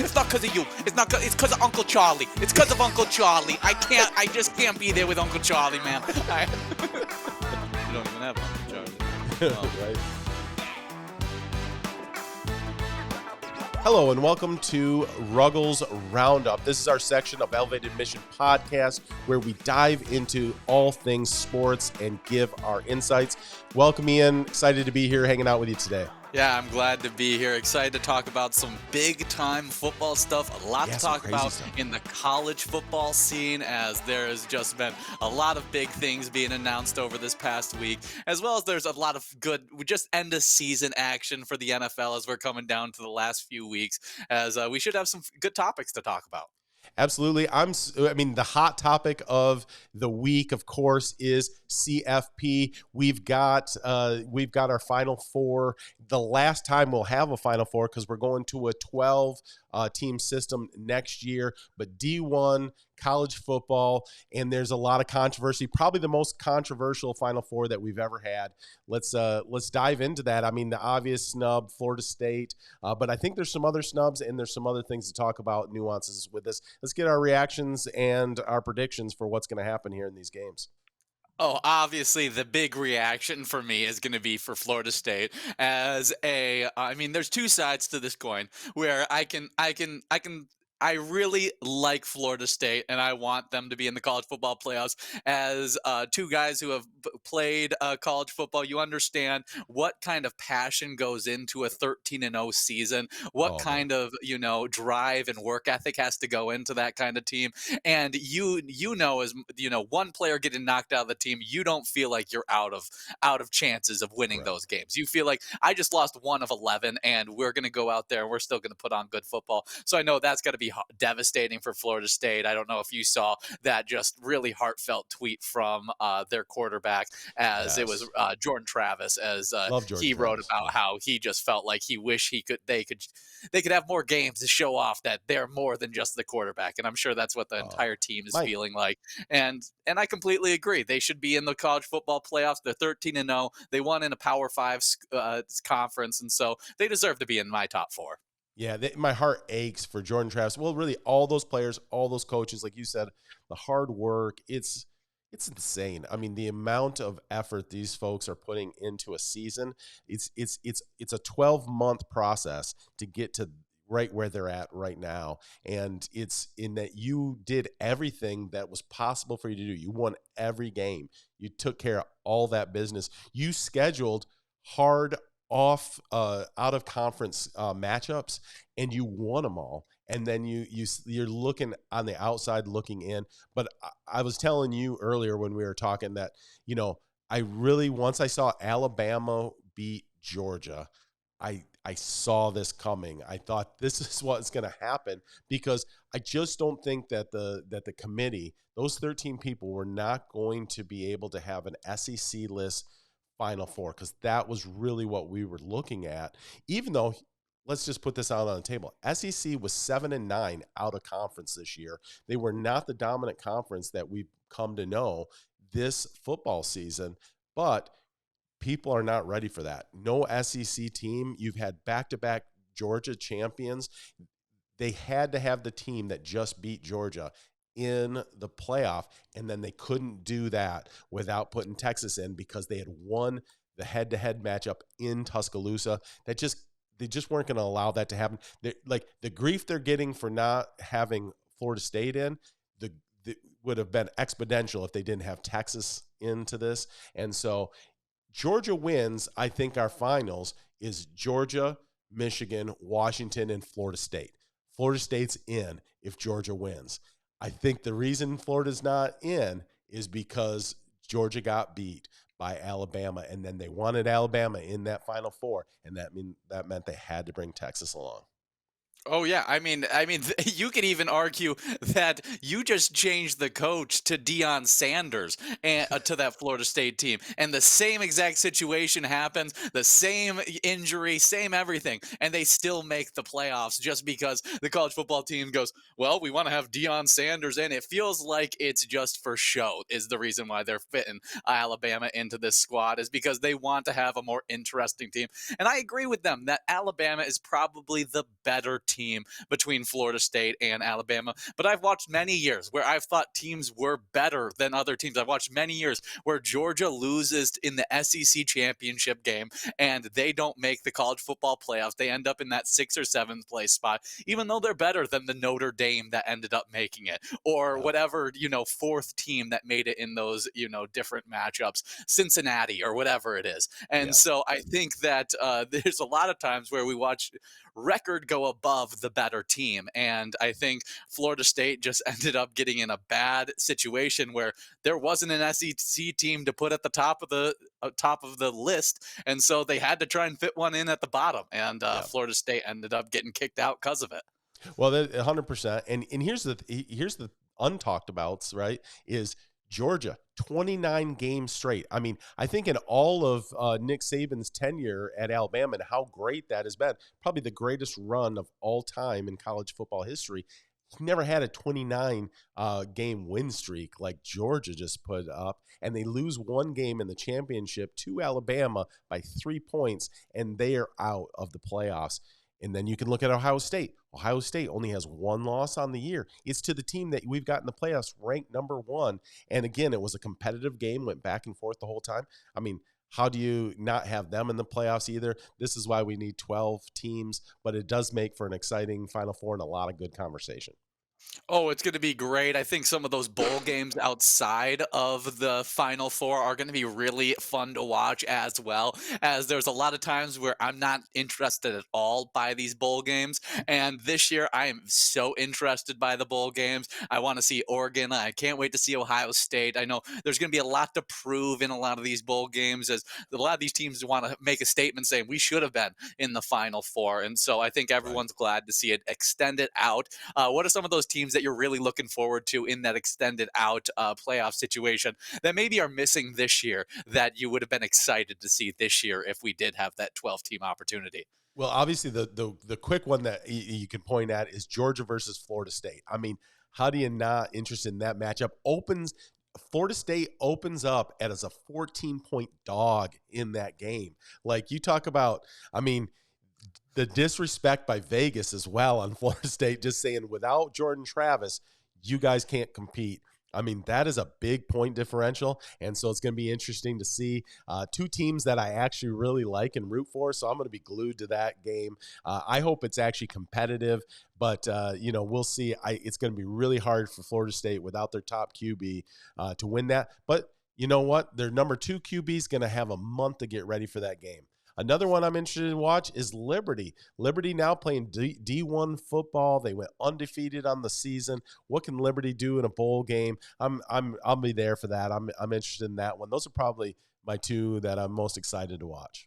It's not because of you. It's not. It's because of Uncle Charlie. It's because of Uncle Charlie. I just can't be there with Uncle Charlie, man. You don't even have Uncle Charlie. Right. Hello and welcome to Ruggles Round Up. This is our section of Elevated Mission podcast where we dive into all things sports and give our insights. Welcome, Ian. Excited to be here hanging out with you today. Yeah, I'm glad to be here. Excited to talk about some big-time football stuff. A lot to talk about in the college football scene, as there has just been a lot of big things being announced over this past week, as well as there's a lot of good, just end-of-season action for the NFL as we're coming down to the last few weeks, as we should have some good topics to talk about. Absolutely. The hot topic of the week, of course, is CFP. We've got our Final Four. The last time we'll have a Final Four because we're going to a 12 team system next year. But D1, college football, and there's a lot of controversy. Probably the most controversial Final Four that we've ever had. Let's dive into that. I mean, the obvious snub, Florida State, but I think there's some other snubs and there's some other things to talk about, nuances with this. Let's get our reactions and our predictions for what's going to happen here in these games. Oh, obviously, the big reaction for me is going to be for Florida State there's two sides to this coin where I really like Florida State, and I want them to be in the college football playoffs. As two guys who have played college football, you understand what kind of passion goes into a 13-0 season, what kind of drive and work ethic has to go into that kind of team. And as one player getting knocked out of the team, you don't feel like you're out of chances of winning those games. You feel like I just lost 1 of 11, and we're going to go out there and we're still going to put on good football. So I know that's got to be devastating for Florida State. I don't know if you saw that just really heartfelt tweet from their quarterback, as it was Jordan Travis, as he wrote about how he just felt like he wished they could have more games to show off that they're more than just the quarterback. And I'm sure that's what the entire team is feeling like. And I completely agree. They should be in the college football playoffs. They're 13-0. They won in a Power 5 conference, and so they deserve to be in my top 4. Yeah, my heart aches for Jordan Travis. Well, really, all those players, all those coaches, like you said, the hard work, it's insane. I mean, the amount of effort these folks are putting into a season, it's a 12-month process to get to right where they're at right now. And it's in that you did everything that was possible for you to do. You won every game. You took care of all that business. You scheduled hard out of conference matchups, and you won them all. And then you're looking on the outside looking in. But I was telling you earlier when we were talking that, I really, once I saw Alabama beat Georgia, I saw this coming. I thought this is what's going to happen, because I just don't think that the committee, those 13 people, were not going to be able to have an SEC list Final Four, because that was really what we were looking at. Even though, let's just put this out on the table, SEC was 7-9 out of conference this year. They were not the dominant conference that we've come to know this football season, but people are not ready for that. No SEC team. You've had back-to-back Georgia champions. They had to have the team that just beat Georgia in the playoff, and then they couldn't do that without putting Texas in, because they had won the head-to-head matchup in Tuscaloosa. They just weren't going to allow that to happen. Like, the grief they're getting for not having Florida State in, the would have been exponential if they didn't have Texas into this. And so Georgia wins. I think our finals is Georgia, Michigan, Washington, and Florida State. Florida State's in if Georgia wins. I think the reason Florida's not in is because Georgia got beat by Alabama, and then they wanted Alabama in that Final Four, and that meant they had to bring Texas along. Oh yeah, you could even argue that you just changed the coach to Deion Sanders and to that Florida State team, and the same exact situation happens, the same injury, same everything, and they still make the playoffs just because the college football team goes, well, we want to have Deion Sanders in. It feels like it's just for show is the reason why they're fitting Alabama into this squad, is because they want to have a more interesting team. And I agree with them that Alabama is probably the better team team between Florida State and Alabama. But I've watched many years where I've thought teams were better than other teams. I've watched many years where Georgia loses in the SEC championship game and they don't make the college football playoffs. They end up in that 6th or 7th place spot, even though they're better than the Notre Dame that ended up making it, or Yeah, whatever, 4th team that made it in those, different matchups, Cincinnati or whatever it is. And yes. so I think that there's a lot of times where we watch record go above the better team. And I think Florida State just ended up getting in a bad situation where there wasn't an SEC team to put at the top of the list, and so they had to try and fit one in at the bottom. And Yeah. Florida State ended up getting kicked out because of it. Well, 100%. And here's the untalked abouts, right? Is Georgia 29 games straight. I mean, I think in all of Nick Saban's tenure at Alabama and how great that has been, probably the greatest run of all time in college football history. He never had a 29 game win streak like Georgia just put up, and they lose one game in the championship to Alabama by 3 points, and they are out of the playoffs. And then you can look at Ohio State. Ohio State only has one loss on the year. It's to the team that we've got in the playoffs ranked number 1. And again, it was a competitive game, went back and forth the whole time. I mean, how do you not have them in the playoffs either? This is why we need 12 teams, but it does make for an exciting Final Four and a lot of good conversation. Oh, it's going to be great. I think some of those bowl games outside of the Final Four are going to be really fun to watch, as well, as there's a lot of times where I'm not interested at all by these bowl games. And this year, I am so interested by the bowl games. I want to see Oregon. I can't wait to see Ohio State. I know there's going to be a lot to prove in a lot of these bowl games, as a lot of these teams want to make a statement saying we should have been in the Final Four. And so I think Right. everyone's glad to see it extended out. What are some of those teams that you're really looking forward to in that extended out playoff situation that maybe are missing this year that you would have been excited to see this year if we did have that 12 team opportunity? Well, obviously, the quick one that you can point at is Georgia versus Florida State. I mean, how do you not interested in that matchup? Florida State opens up as a 14-point dog in that game. Like, you talk about, I mean, the disrespect by Vegas as well on Florida State, just saying without Jordan Travis, you guys can't compete. I mean, that is a big point differential, and so it's going to be interesting to see two teams that I actually really like and root for, so I'm going to be glued to that game. I hope it's actually competitive, but, we'll see. It's going to be really hard for Florida State without their top QB to win that, but you know what? Their number 2 QB is going to have a month to get ready for that game. Another one I'm interested to watch is Liberty. Liberty now playing D1 football. They went undefeated on the season. What can Liberty do in a bowl game? I'll be there for that. I'm interested in that one. Those are probably my two that I'm most excited to watch.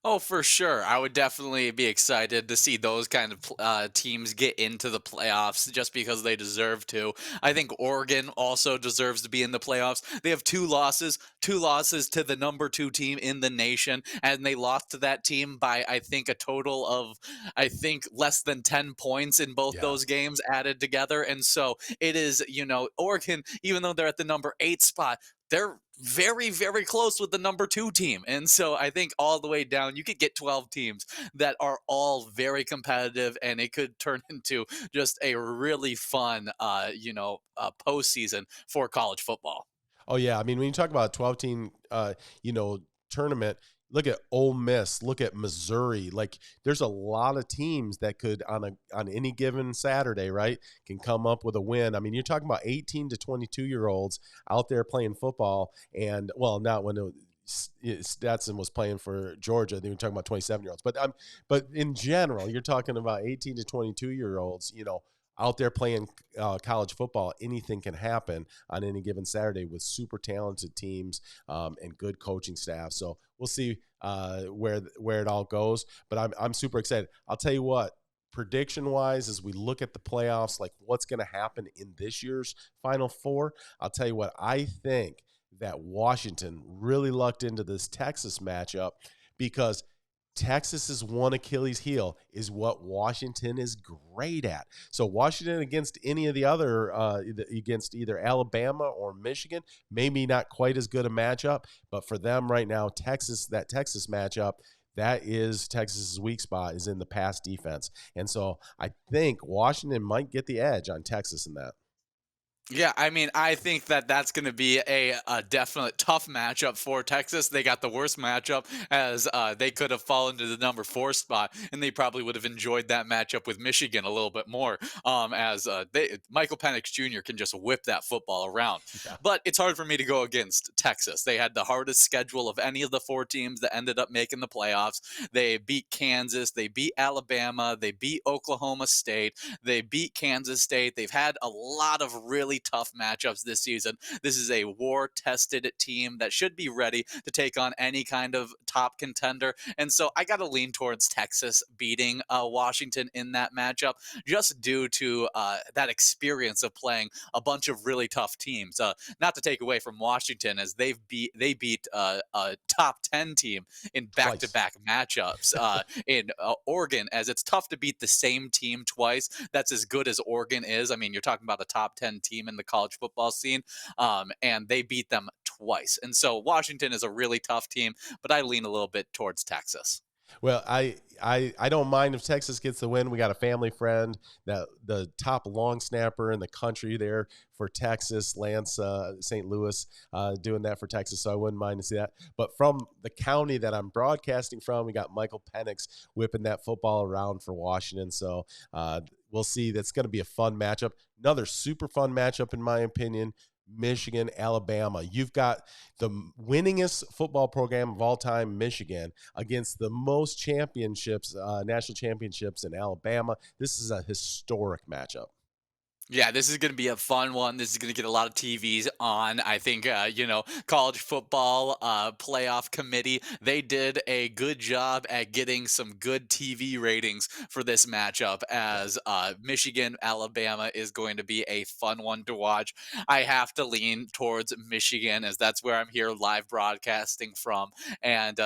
Oh, for sure. I would definitely be excited to see those kind of teams get into the playoffs just because they deserve to. I think Oregon also deserves to be in the playoffs. They have two losses to the number 2 team in the nation, and they lost to that team by, I think, a total of, less than 10 points in both Yeah. those games added together. And so it is, Oregon, even though they're at the number 8 spot, they're very, very close with the number 2 team. And so I think all the way down, you could get 12 teams that are all very competitive, and it could turn into just a really fun, postseason for college football. Oh yeah, I mean when you talk about a 12-team, tournament, look at Ole Miss, look at Missouri. Like there's a lot of teams that could on any given Saturday, right, can come up with a win. I mean, you're talking about 18 to 22-year-olds out there playing football, and well, not when Stetson was playing for Georgia. They were talking about 27-year-olds, but in general, you're talking about 18 to 22-year-olds. Out there playing college football, anything can happen on any given Saturday with super talented teams and good coaching staff. So we'll see where it all goes. But I'm super excited. I'll tell you what, prediction wise, as we look at the playoffs, like what's going to happen in this year's Final Four, I'll tell you what, I think that Washington really lucked into this Texas matchup because Texas's one Achilles heel is what Washington is great at. So Washington against any of the other, against either Alabama or Michigan, maybe not quite as good a matchup, but for them right now, that Texas matchup, that is Texas's weak spot, is in the pass defense. And so I think Washington might get the edge on Texas in that. Yeah, I mean, I think that that's going to be a definite tough matchup for Texas. They got the worst matchup as they could have fallen to the number 4 spot, and they probably would have enjoyed that matchup with Michigan a little bit more. As Michael Penix Jr. can just whip that football around, Yeah. but it's hard for me to go against Texas. They had the hardest schedule of any of the 4 teams that ended up making the playoffs. They beat Kansas, they beat Alabama, they beat Oklahoma State. They beat Kansas State. They've had a lot of really tough matchups this season. This is a war tested team that should be ready to take on any kind of top contender. And so I got to lean towards Texas beating Washington in that matchup just due to that experience of playing a bunch of really tough teams. Not to take away from Washington, as they beat a top 10 team in back to Twice. back matchups in Oregon, as it's tough to beat the same team twice that's as good as Oregon is. I mean, you're talking about a top 10 team in the college football scene, and they beat them twice. And so Washington is a really tough team, but I lean a little bit towards Texas. Well, I don't mind if Texas gets the win. We got a family friend, that the top long snapper in the country there for Texas, Lance St. Louis, doing that for Texas. So I wouldn't mind to see that. But from the county that I'm broadcasting from, we got Michael Penix whipping that football around for Washington. So we'll see. That's going to be a fun matchup. Another super fun matchup, in my opinion. Michigan, Alabama. You've got the winningest football program of all time, Michigan, against the most championships, national championships in Alabama. This is a historic matchup. Yeah, this is going to be a fun one. This is going to get a lot of TVs on. I think, college football playoff committee, they did a good job at getting some good TV ratings for this matchup, Yeah. as Michigan, Alabama is going to be a fun one to watch. I have to lean towards Michigan, as that's where I'm here live broadcasting from. And,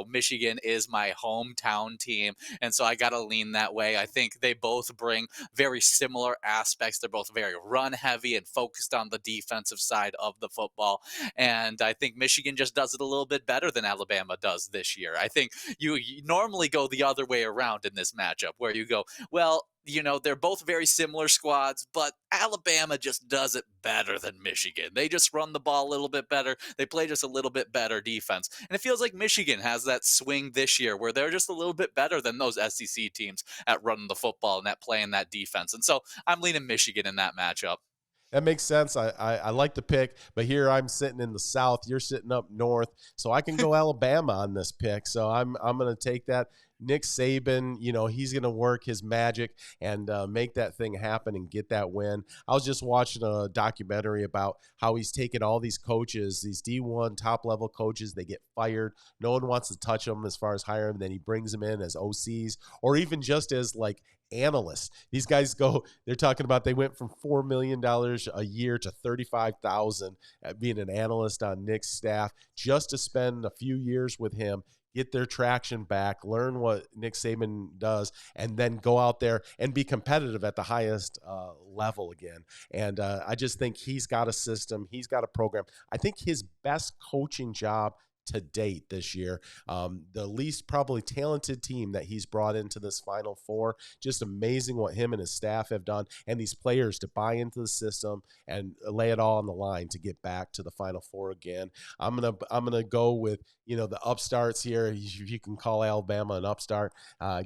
Michigan is my hometown team. And so I got to lean that way. I think they both bring very similar aspects. They're both very run heavy and focused on the defensive side of the football. And I think Michigan just does it a little bit better than Alabama does this year. I think you normally go the other way around in this matchup, where you go, well, they're both very similar squads, but Alabama just does it better than Michigan. They just run the ball a little bit better. They play just a little bit better defense. And it feels like Michigan has that swing this year where they're just a little bit better than those SEC teams at running the football and at playing that defense. And so I'm leaning Michigan in that matchup. That makes sense. I like the pick, but here I'm sitting in the South. You're sitting up north, so I can go Alabama on this pick. So I'm going to take that. Nick Saban, he's going to work his magic and make that thing happen and get that win. I was just watching a documentary about how he's taken all these coaches, these D1 top level coaches. They get fired. No one wants to touch them as far as hiring them. Then he brings them in as OCs, or even just as like analysts. These guys they're talking about they went from $4 million a year to $35,000 at being an analyst on Nick's staff, just to spend a few years with him, get their traction back, learn what Nick Saban does, and then go out there and be competitive at the highest level again. And I just think he's got a system. He's got a program. I think his best coaching job to date this year. The least probably talented team that he's brought into this Final Four. Just amazing what him and his staff have done, and these players to buy into the system and lay it all on the line to get back to the Final Four again. I'm gonna go with the upstarts here. You can call Alabama an upstart,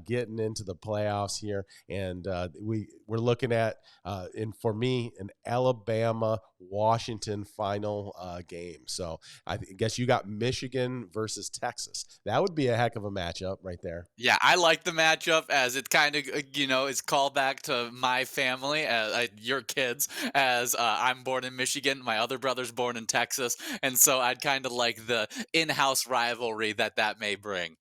getting into the playoffs here, and we're looking at and for me an Alabama Washington final game. So I guess you got Michigan versus Texas. That would be a heck of a matchup right there. Yeah, I like the matchup, as it kind of, is called back to my family, your kids, as I'm born in Michigan. My other brother's born in Texas. And so I'd kind of like the in house rivalry that may bring.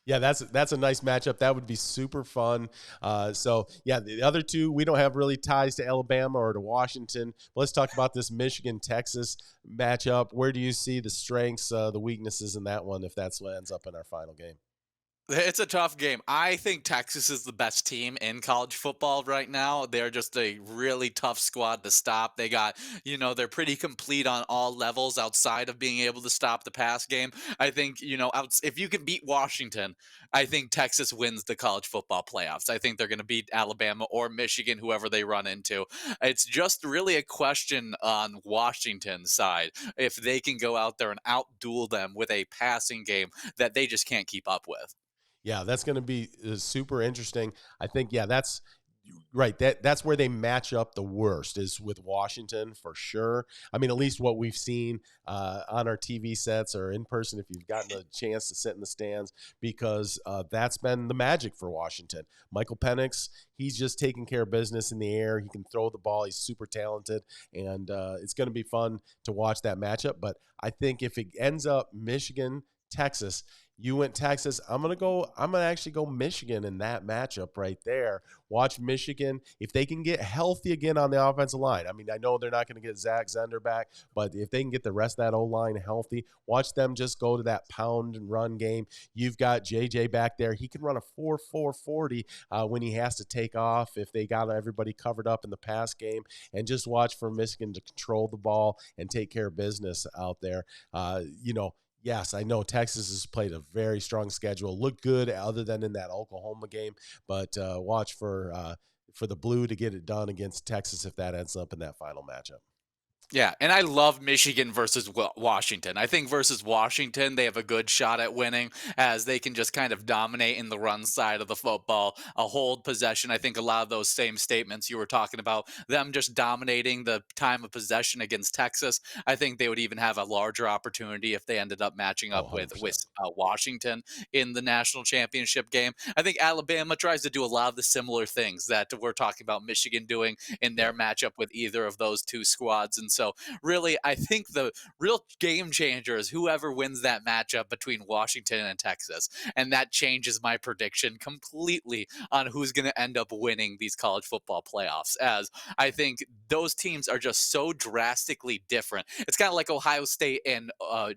Yeah, that's a nice matchup. That would be super fun. So yeah, the other two we don't have really ties to Alabama or to Washington. But let's talk about this Michigan Texas matchup. Where do you see the strengths, the weaknesses in that one, if that's what ends up in our final game? It's a tough game. I think Texas is the best team in college football right now. They're just a really tough squad to stop. They got, they're pretty complete on all levels outside of being able to stop the pass game. I think, if you can beat Washington, I think Texas wins the college football playoffs. I think they're going to beat Alabama or Michigan, whoever they run into. It's just really a question on Washington's side if they can go out there and outduel them with a passing game that they just can't keep up with. Yeah, that's going to be super interesting. I think, yeah, that's right. That's where they match up the worst is with Washington for sure. I mean, at least what we've seen on our TV sets or in person, if you've gotten a chance to sit in the stands, because that's been the magic for Washington. Michael Penix, he's just taking care of business in the air. He can throw the ball. He's super talented, and it's going to be fun to watch that matchup. But I think if it ends up Michigan, Texas, you went Texas. I'm gonna actually go Michigan in that matchup right there. Watch Michigan. If they can get healthy again on the offensive line. I mean, I know they're not going to get Zach Zender back, but if they can get the rest of that O-line healthy, watch them just go to that pound and run game. You've got JJ back there. He can run a 4.40 when he has to take off if they got everybody covered up in the pass game. And just watch for Michigan to control the ball and take care of business out there. Yes, I know Texas has played a very strong schedule. Looked good other than in that Oklahoma game, but watch for the Blue to get it done against Texas if that ends up in that final matchup. Yeah, and I love Michigan versus Washington. I think versus Washington, they have a good shot at winning as they can just kind of dominate in the run side of the football, a hold possession. I think a lot of those same statements you were talking about, them just dominating the time of possession against Texas. I think they would even have a larger opportunity if they ended up matching Oh, up with 100%. Washington in the national championship game. I think Alabama tries to do a lot of the similar things that we're talking about Michigan doing in their Yeah. matchup with either of those two squads. And so, really, I think the real game changer is whoever wins that matchup between Washington and Texas. And that changes my prediction completely on who's going to end up winning these college football playoffs, as I think those teams are just so drastically different. It's kind of like Ohio State and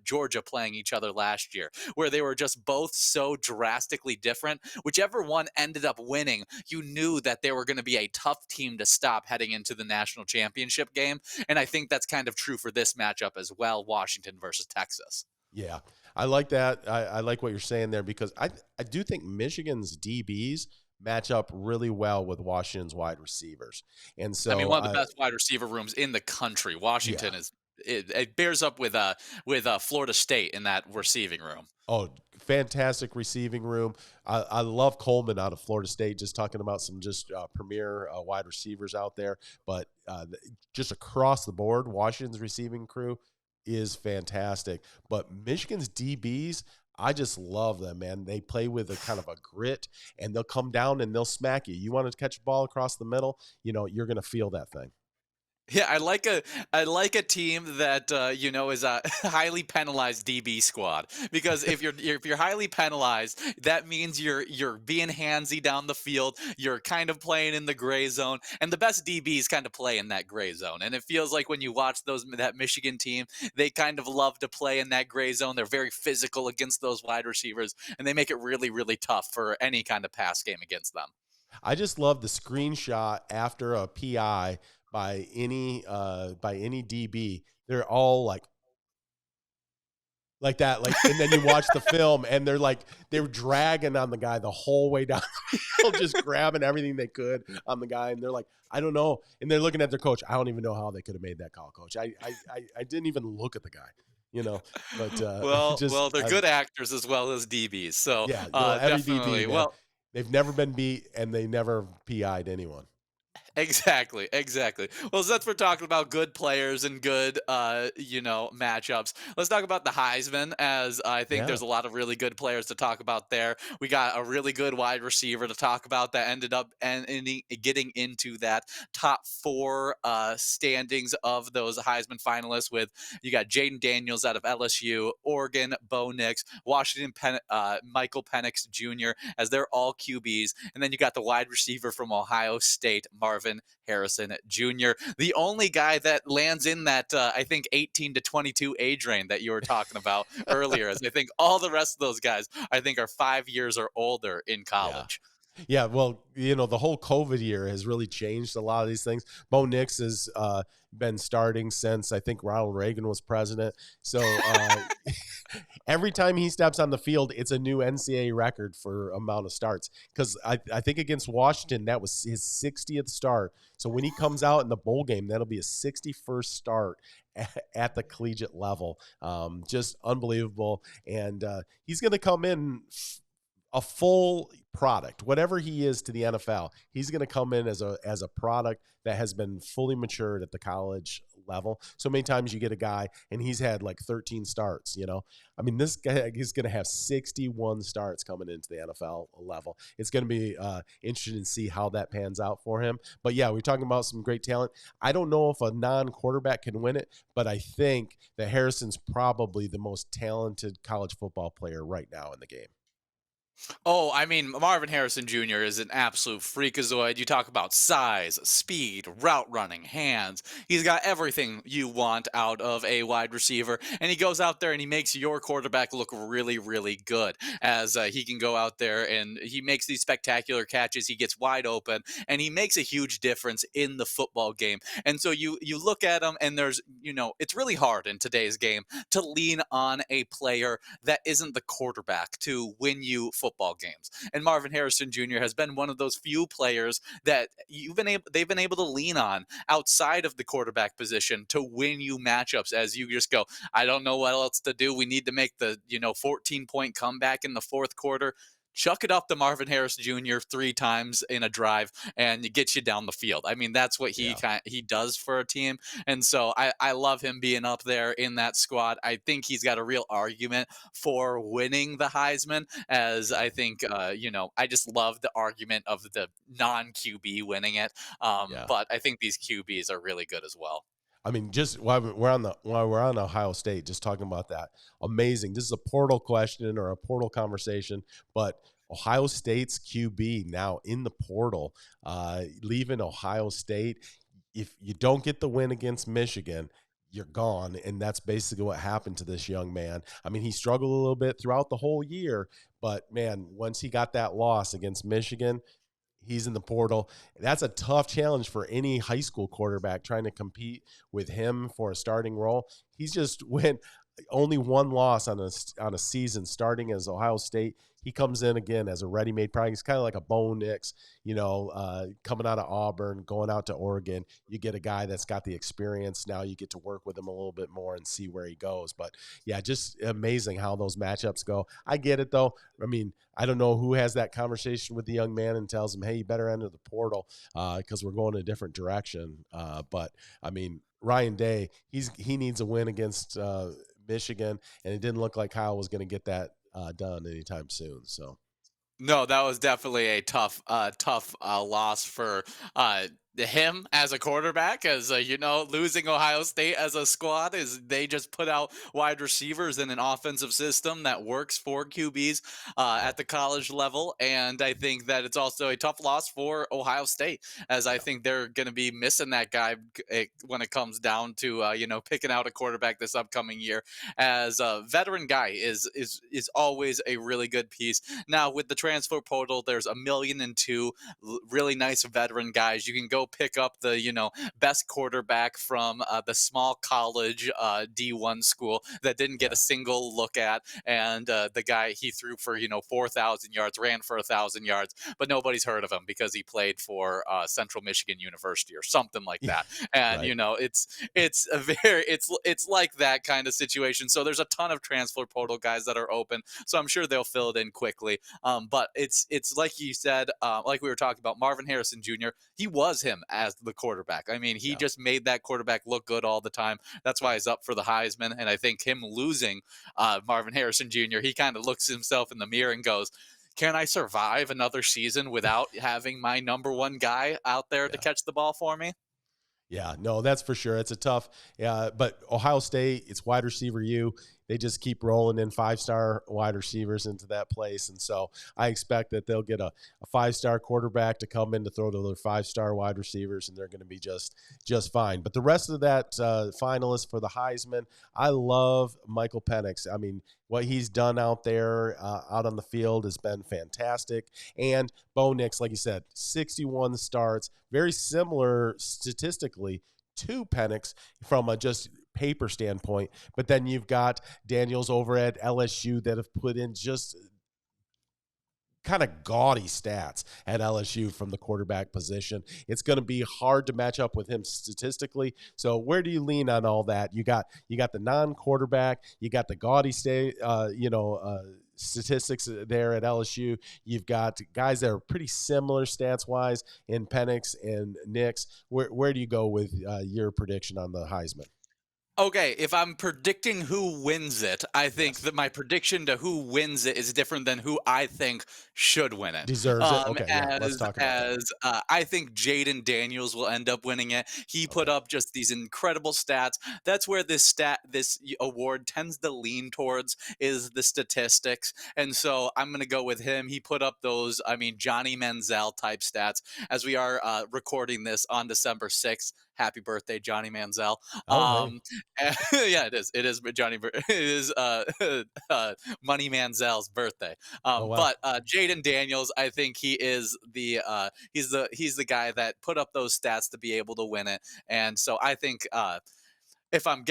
Georgia playing each other last year, where they were just both so drastically different. Whichever one ended up winning, you knew that they were going to be a tough team to stop heading into the national championship game. And I think that's kind of true for this matchup as well, Washington versus Texas. Yeah, I like that. I like what you're saying there because I do think Michigan's DBs match up really well with Washington's wide receivers, and I mean, so one of the best wide receiver rooms in the country. yeah. Washington is it bears up with Florida State in that receiving room. Oh, fantastic receiving room. I love Coleman out of Florida State. Just talking about some just premier wide receivers out there, but just across the board, Washington's receiving crew is fantastic. But Michigan's DBs, I just love them, man. They play with a kind of a grit, and they'll come down and they'll smack you. You want to catch a ball across the middle, you're going to feel that thing. Yeah, I like a team that is a highly penalized DB squad, because if you're highly penalized, that means you're being handsy down the field. You're kind of playing in the gray zone, and the best DBs kind of play in that gray zone. And it feels like when you watch that Michigan team, they kind of love to play in that gray zone. They're very physical against those wide receivers, and they make it really really tough for any kind of pass game against them. I just love the screenshot after a PI by any DB. They're all like that, and then you watch the film, and they're dragging on the guy the whole way down the field, just grabbing everything they could on the guy, and they're like, I don't know, and they're looking at their coach. I don't even know how they could have made that call, coach. I didn't even look at the guy, but Well, just they're good actors as well as DBs, so yeah, well, every DB definitely. man, Well, they've never been beat, and they never PI'd anyone. exactly, exactly. Well, since we're talking about good players and good, matchups, let's talk about the Heisman, as I think Yeah, there's a lot of really good players to talk about there. We got a really good wide receiver to talk about that ended up getting into that top four standings of those Heisman finalists. With you got Jaden Daniels out of LSU, Oregon, Bo Nix, Washington, Michael Penix Jr. as they're all QBs, and then you got the wide receiver from Ohio State, Marvin Marvin Harrison Jr., the only guy that lands in that, I think, 18 to 22 age range that you were talking about earlier. As I think all the rest of those guys, I think, are 5 years or older in Yeah. college. Yeah, well, the whole COVID year has really changed a lot of these things. Bo Nix has been starting since I think Ronald Reagan was president. So every time he steps on the field, it's a new NCAA record for amount of starts. Because I think against Washington, that was his 60th start. So when he comes out in the bowl game, that'll be a 61st start at the collegiate level. Just unbelievable. And he's going to come in a full product, whatever he is to the NFL. He's going to come in as a product that has been fully matured at the college level. So many times you get a guy and he's had like 13 starts, I mean, this guy is going to have 61 starts coming into the NFL level. It's going to be interesting to see how that pans out for him. But yeah, we're talking about some great talent. I don't know if a non-quarterback can win it, but I think that Harrison's probably the most talented college football player right now in the game. Oh, I mean, Marvin Harrison Jr. is an absolute freakazoid. You talk about size, speed, route running, hands. He's got everything you want out of a wide receiver. And he goes out there and he makes your quarterback look really, really good as he can go out there and he makes these spectacular catches. He gets wide open and he makes a huge difference in the football game. And so you look at him and there's, it's really hard in today's game to lean on a player that isn't the quarterback to win you football games. And Marvin Harrison Jr. has been one of those few players that they've been able to lean on outside of the quarterback position to win you matchups as you just go, I don't know what else to do. We need to make the, 14-point comeback in the fourth quarter. Chuck it up to Marvin Harris Jr. 3 times in a drive and get you down the field. I mean, that's what Yeah. he does for a team. And so I love him being up there in that squad. I think he's got a real argument for winning the Heisman, as I think, I just love the argument of the non QB winning it. Yeah. But I think these QBs are really good as well. I mean, just while we're on Ohio State, just talking about that, amazing. This is a portal question or a portal conversation, but Ohio State's QB now in the portal, leaving Ohio State. If you don't get the win against Michigan, you're gone, and that's basically what happened to this young man. I mean, he struggled a little bit throughout the whole year, but man, once he got that loss against Michigan, he's in the portal. That's a tough challenge for any high school quarterback trying to compete with him for a starting role. He's just went only one loss on a season starting as Ohio State. He comes in again as a ready-made product. He's kind of like a Bo Nix, coming out of Auburn, going out to Oregon. You get a guy that's got the experience. Now you get to work with him a little bit more and see where he goes. But yeah, just amazing how those matchups go. I get it though. I mean, I don't know who has that conversation with the young man and tells him, hey, you better enter the portal because we're going in a different direction. But I mean, Ryan Day, he needs a win against Michigan, and it didn't look like Kyle was going to get that done anytime soon. So No, that was definitely a tough loss for him as a quarterback. As losing Ohio State as a squad is they just put out wide receivers in an offensive system that works for QBs yeah, at the college level, and I think that it's also a tough loss for Ohio State, as I yeah, think they're going to be missing that guy when it comes down to picking out a quarterback this upcoming year. As a veteran guy is always a really good piece. Now with the transfer portal, there's 1,000,002 really nice veteran guys. You can go pick up the best quarterback from the small college D1 school that didn't get a yeah, single look at, and the guy he threw for 4,000 yards, ran for 1,000 yards, but nobody's heard of him because he played for Central Michigan University or something like yeah, that. And right, it's a very it's like that kind of situation. So there's a ton of transfer portal guys that are open. So I'm sure they'll fill it in quickly. But it's like you said, like we were talking about, Marvin Harrison Jr. He was him as the quarterback. I mean, he yeah, just made that quarterback look good all the time. That's why right. he's up for the Heisman. And I think him losing Marvin Harrison Jr., he kind of looks himself in the mirror and goes, can I survive another season without having my number one guy out there to Yeah. catch the ball for me? Yeah, no, that's for sure. It's a tough, yeah, but Ohio State, it's wide receiver you. they just keep rolling in 5-star wide receivers into that place. And so I expect that they'll get a 5-star quarterback to come in to throw to their 5-star wide receivers, and they're going to be just fine. But the rest of that finalists for the Heisman, I love Michael Penix. I mean, what he's done out there, out on the field, has been fantastic. And Bo Nix, like you said, 61 starts, very similar statistically to Penix from a just paper standpoint. But then you've got Daniels over at LSU that have put in just kind of gaudy stats at LSU from the quarterback position. It's going to be hard to match up with him statistically. So where do you lean on all that? You got the non-quarterback, you got the gaudy statistics there at LSU. You've got guys that are pretty similar stats wise in Penix and Nix. Where do you go with your prediction on the Heisman? Okay, if I'm predicting who wins it, I think Yes. that my prediction to who wins it is different than who I think should win it. Deserves it. Okay, yeah, let's As talk about that. as I think Jaden Daniels will end up winning it. He put Okay. up just these incredible stats. That's where this award tends to lean towards, is the statistics, and so I'm gonna go with him. He put up those, I mean, Johnny Manziel type stats. As we are recording this on December 6th. Happy birthday, Johnny Manziel. Oh, hey. Yeah, it is. It is Johnny. It is Money Manziel's birthday. Oh, wow. But Jaden Daniels, I think he is he's the guy that put up those stats to be able to win it, and so I think if I'm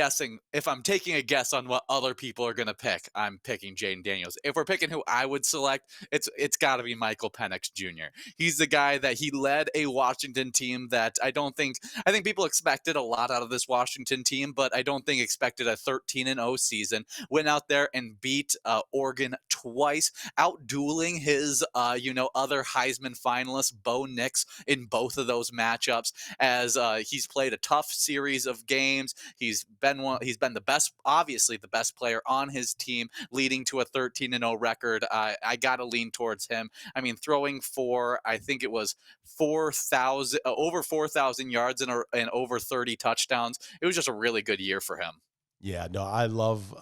taking a guess on what other people are going to pick, I'm picking Jaden Daniels. If we're picking who I would select, it's got to be Michael Penix Jr. He's the guy that he led a Washington team that I think people expected a lot out of this Washington team, but I don't think expected a 13-0 season. Went out there and beat Oregon twice, outdueling his other Heisman finalist Bo Nix in both of those matchups. As he's played a tough series of games. He's been the best, obviously the best player on his team, leading to a 13-0 record. I gotta lean towards him. I mean, throwing for, I think it was 4,000 over 4,000 yards and over 30 touchdowns. It was just a really good year for him. Yeah, no, I love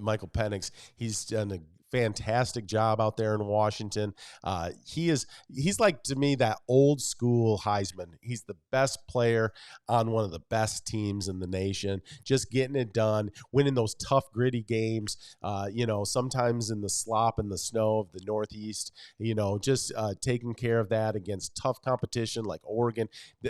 Michael Penix. He's done a fantastic job out there in Washington. He's like, to me, that old school Heisman. He's the best player on one of the best teams in the nation, just getting it done, winning those tough, gritty games. Sometimes in the slop and the snow of the Northeast. Just taking care of that against tough competition like Oregon.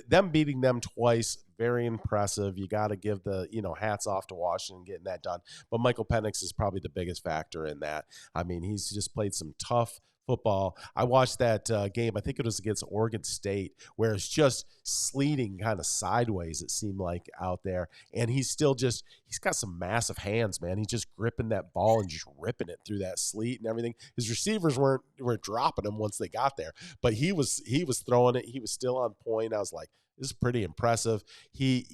Them beating them twice, very impressive. You got to give the hats off to Washington getting that done. But Michael Penix is probably the biggest factor in that. I mean, he's just played some tough football. I watched that game. I think it was against Oregon State, where it's just sleeting kind of sideways, it seemed like, out there. And he's got some massive hands, man. He's just gripping that ball and just ripping it through that sleet and everything. His receivers weren't dropping him once they got there, but he was throwing it. He was still on point. I was like, this is pretty impressive. He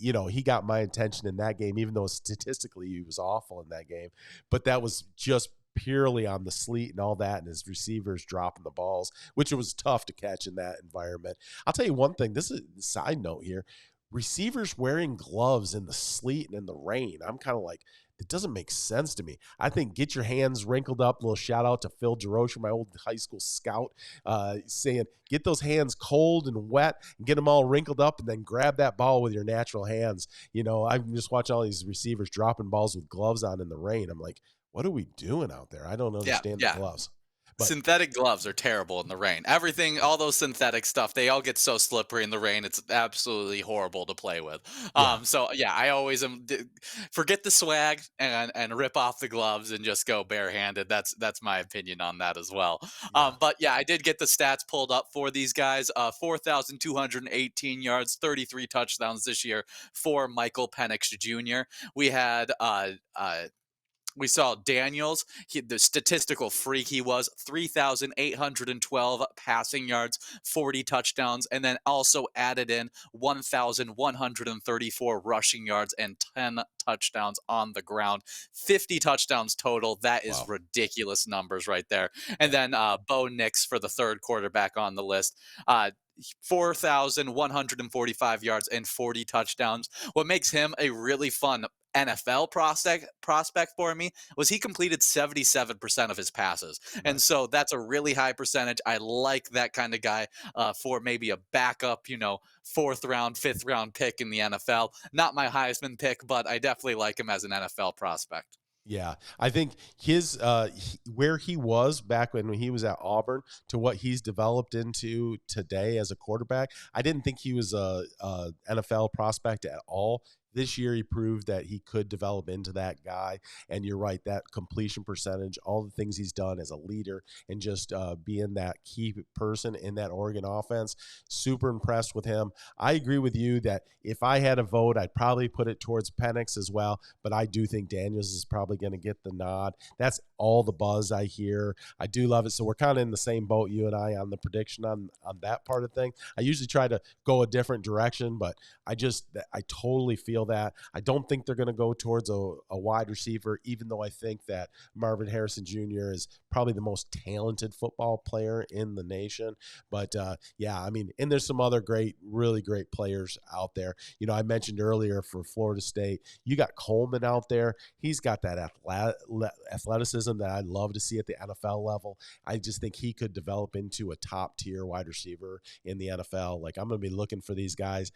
got my attention in that game, even though statistically he was awful in that game. But that was just purely on the sleet and all that, and his receivers dropping the balls, which it was tough to catch in that environment. I'll tell you one thing. This is a side note here. Receivers wearing gloves in the sleet and in the rain. I'm kind of like, it doesn't make sense to me. I think get your hands wrinkled up. A little shout out to Phil Jerosha, my old high school scout, saying get those hands cold and wet and get them all wrinkled up, and then grab that ball with your natural hands. I'm just watching all these receivers dropping balls with gloves on in the rain. I'm like, what are we doing out there? I don't Yeah, understand the yeah. gloves. But Synthetic gloves are terrible in the rain. Everything, all those synthetic stuff, they all get so slippery in the rain. It's absolutely horrible to play with. yeah, So yeah, I always forget the swag and rip off the gloves and just go barehanded. That's my opinion on that as well. yeah. But yeah, I did get the stats pulled up for these guys. 4,218 yards, 33 touchdowns this year for Michael Penix Jr. We had we saw Daniels, the statistical freak he was, 3,812 passing yards, 40 touchdowns, and then also added in 1,134 rushing yards and 10 touchdowns on the ground. 50 touchdowns total. That is Wow. ridiculous numbers right there. And Yeah. then Bo Nix for the third quarterback on the list. 4,145 yards and 40 touchdowns. What makes him a really fun NFL prospect for me was he completed 77% of his passes. And Right. so that's a really high percentage. I like that kind of guy for maybe a backup, fourth round, fifth round pick in the NFL. Not my Heisman pick, but I definitely like him as an NFL prospect. Yeah, I think where he was back when he was at Auburn to what he's developed into today as a quarterback, I didn't think he was a NFL prospect at all. This year, he proved that he could develop into that guy. And you're right, that completion percentage, all the things he's done as a leader, and just being that key person in that Oregon offense, super impressed with him. I agree with you that if I had a vote, I'd probably put it towards Penix as well, but I do think Daniels is probably going to get the nod. That's all the buzz I hear. I do love it. So we're kind of in the same boat, you and I, on the prediction on that part of thing. I usually try to go a different direction, but I totally feel that. I don't think they're going to go towards a wide receiver, even though I think that Marvin Harrison Jr. is probably the most talented football player in the nation. But yeah, I mean, and there's some other really great players out there. I mentioned earlier for Florida State, you got Coleman out there. He's got that athleticism that I'd love to see at the NFL level. I just think he could develop into a top tier wide receiver in the NFL. Like, I'm going to be looking for these guys,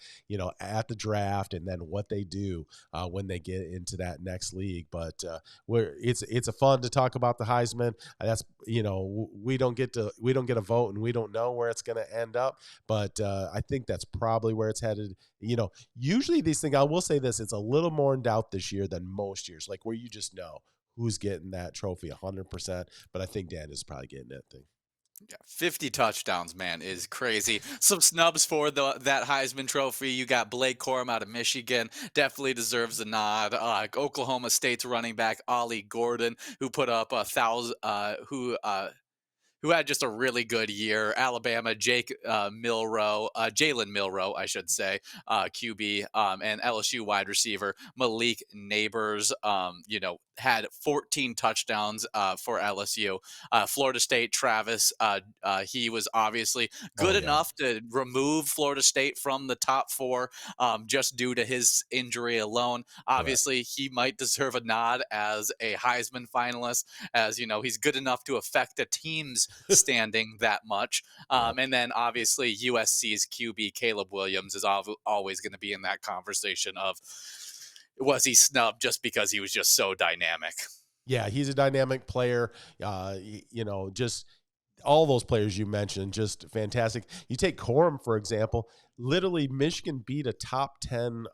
at the draft, and then what they do when they get into that next league. But it's a fun to talk about the Heisman. That's we don't get a vote, and we don't know where it's going to end up. But I think that's probably where it's headed. Usually these things, I will say this, it's a little more in doubt this year than most years, like where you just know who's getting that trophy 100%. But I think Dan is probably getting that thing. Yeah, 50 touchdowns, man, is crazy. Some snubs for that Heisman Trophy. You got Blake Corum out of Michigan, definitely deserves a nod. Oklahoma State's running back Ollie Gordon, who put up 1,000, who had just a really good year. Alabama, Jalen Milrow, I should say, QB, and LSU wide receiver Malik Neighbors, had 14 touchdowns for LSU. Florida State, Travis, he was obviously Oh good yeah. enough to remove Florida State from the top four just due to his injury alone. Correct. Obviously, he might deserve a nod as a Heisman finalist, as he's good enough to affect a team's standing that much. Yep. And then obviously USC's QB Caleb Williams is always going to be in that conversation of was he snubbed just because he was just so dynamic. Yeah, he's a dynamic player. Just all those players you mentioned, just fantastic. You take Corum, for example. Literally, Michigan beat a top 10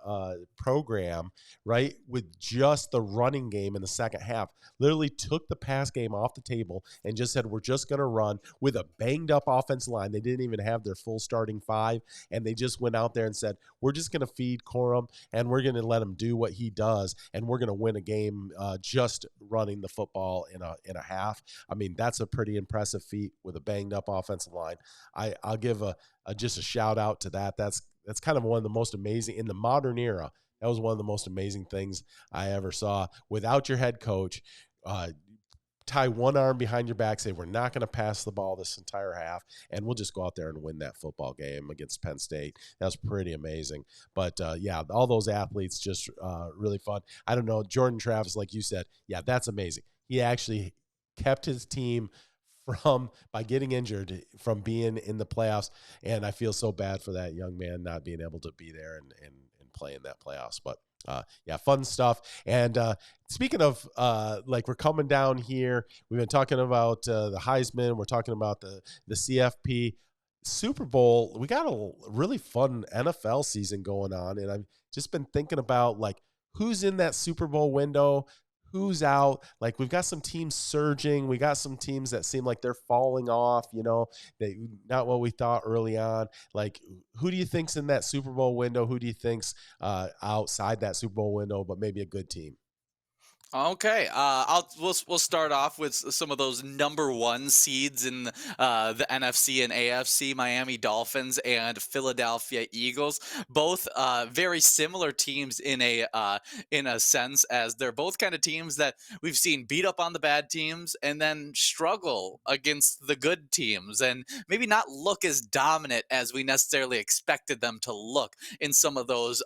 program, right, with just the running game in the second half. Literally took the pass game off the table and just said, we're just going to run with a banged up offensive line. They didn't even have their full starting five, and they just went out there and said, we're just going to feed Corum, and we're going to let him do what he does, and we're going to win a game just running the football in a half. I mean, that's a pretty impressive feat with a banged up offensive line. I'll give just a shout out to that. That's kind of one of the most amazing in the modern era. That was one of the most amazing things I ever saw. Without your head coach, tie one arm behind your back, say we're not going to pass the ball this entire half, and we'll just go out there and win that football game against Penn State. That was pretty amazing. But yeah, all those athletes just really fun. I don't know, Jordan Travis, like you said, yeah, that's amazing. He actually kept his team by getting injured from being in the playoffs, and I feel so bad for that young man not being able to be there and play in that playoffs. But yeah, fun stuff. And speaking of like, we're coming down here, we've been talking about the Heisman, we're talking about the CFP Super Bowl. We got a really fun NFL season going on, and I've just been thinking about like who's in that Super Bowl window, who's out. Like, we've got some teams surging. We got some teams that seem like they're falling off, they not what we thought early on. Like, who do you think's in that Super Bowl window? Who do you think's outside that Super Bowl window, but maybe a good team? Okay, we'll start off with some of those number one seeds in the NFC and AFC: Miami Dolphins and Philadelphia Eagles. Both very similar teams in a sense, as they're both kind of teams that we've seen beat up on the bad teams and then struggle against the good teams, and maybe not look as dominant as we necessarily expected them to look in some of those